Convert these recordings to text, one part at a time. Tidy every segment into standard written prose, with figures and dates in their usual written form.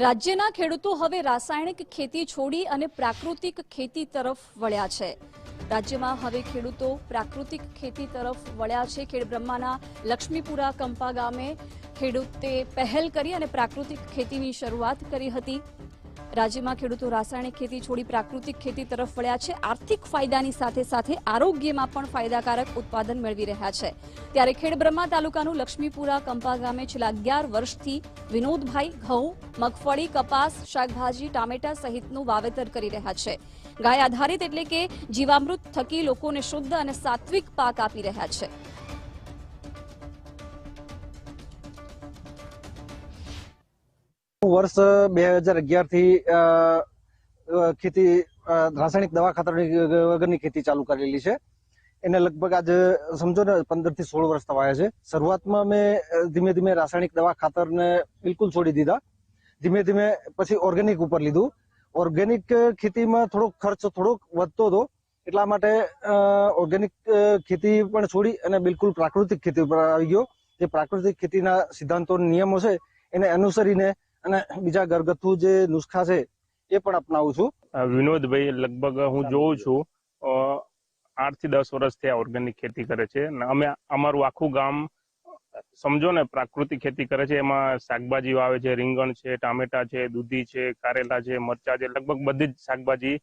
રાજ્યના ખેડૂતો હવે રાસાયણિક ખેતી છોડી અને પ્રાકૃતિક ખેતી તરફ વળ્યા છે। રાજ્યમાં હવે ખેડૂતો પ્રાકૃતિક ખેતી તરફ વળ્યા છે। ખેડબ્રહ્માના લક્ષ્મીપુરા કંપા ગામે ખેડૂતે પહેલ કરી અને પ્રાકૃતિક ખેતીની શરૂઆત કરી હતી। રાજ્યમાં ખેડૂતો રાસાયણિક ખેતી છોડી પ્રાકૃતિક ખેતી તરફ વળ્યા છે। આર્થિક ફાયદાની સાથે સાથે આરોગ્યમાં પણ ફાયદાકારક ઉત્પાદન મેળવી રહ્યા છે। ત્યારે ખેડબ્રહ્મા તાલુકાનું લક્ષ્મીપુરા કંપા ગામે છેલ્લા 11 વર્ષથી વિનોદભાઈ ઘઉં, મગફળી, કપાસ, શાકભાજી, ટામેટા સહિતનું વાવેતર કરી રહ્યા છે। ગાય આધારિત એટલે કે જીવામૃત થકી લોકોને શુદ્ધ અને સાત્વિક પાક આપી રહ્યા છે। વર્ષ 2011 થી ખેતી રાસાયણિક દવા ખાતર વગરની ખેતી ચાલુ કરેલી છે। એને લગભગ આજ સમજો ને 15 થી 16 વર્ષ થવાયા છે। શરૂઆતમાં મેં ધીમે ધીમે રાસાયણિક દવા ખાતરને બિલકુલ છોડી દીધા। ધીમે ધીમે પછી ઓર્ગેનિક ઉપર લીધું। ઓર્ગેનિક ખેતીમાં થોડોક ખર્ચ થોડોક વધતો હતો, એટલા માટે ઓર્ગેનિક ખેતી પણ છોડી અને બિલકુલ પ્રાકૃતિક ખેતી ઉપર આવી ગયો। જે પ્રાકૃતિક ખેતીના સિદ્ધાંતો નિયમો છે એને અનુસરીને અને બીજા ઘરગથ્થુ જે નુસ્ખા છે એ પણ અપનાવું છું। વિનોદભાઈ લગભગ હું જોઉં છું 8 થી 10 વર્ષથી આ ઓર્ગેનિક ખેતી કરે છે। અમે અમારું આખું ગામ સમજો ને પ્રાકૃતિક ખેતી કરે છે। એમાં શાકભાજી વાવે છે, રીંગણ છે, ટામેટા છે, દૂધી છે, કારેલા છે, મરચા છે, લગભગ બધી જ શાકભાજી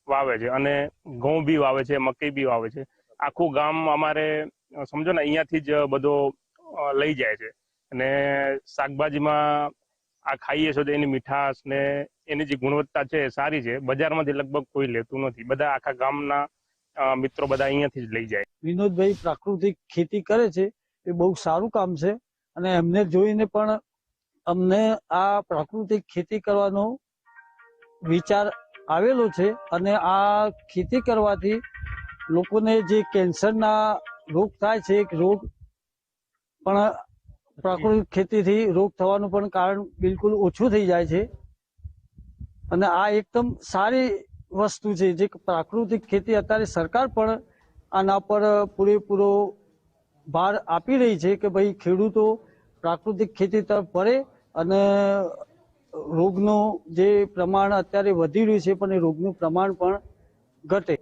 વાવે છે અને ઘઉં બી વાવે છે, મકઈ બી વાવે છે। આખું ગામ અમારે સમજો ને અહીંયાથી જ બધો લઈ જાય છે અને શાકભાજીમાં આ ખાઈએ છો તો એની મીઠાશ ને એની જે ગુણવત્તા છે સારી છે। બજારમાંથી લગભગ કોઈ લેતું નથી, બધા આખા ગામના મિત્રો બધા અહીંયાથી જ લઈ જાય। વિનોદભાઈ પ્રાકૃતિક ખેતી કરે છે એ બહુ સારું કામ છે અને એમને જોઈને પણ અમને આ પ્રાકૃતિક ખેતી કરવાનો વિચાર આવેલો છે અને આ ખેતી કરવાથી લોકોને જે કેન્સરના રોગ થાય છે એક રોગ પણ પ્રાકૃતિક ખેતીથી રોગ થવાનું પણ કારણ બિલકુલ ઓછું થઈ જાય છે અને આ એકદમ સારી વસ્તુ છે જે પ્રાકૃતિક ખેતી અત્યારે સરકાર પણ આના પર પૂરેપૂરો ભાર આપી રહી છે કે ભાઈ ખેડૂતો પ્રાકૃતિક ખેતી તરફ વળે અને રોગનું જે પ્રમાણ અત્યારે વધી રહ્યું છે પણ એ રોગનું પ્રમાણ પણ ઘટે।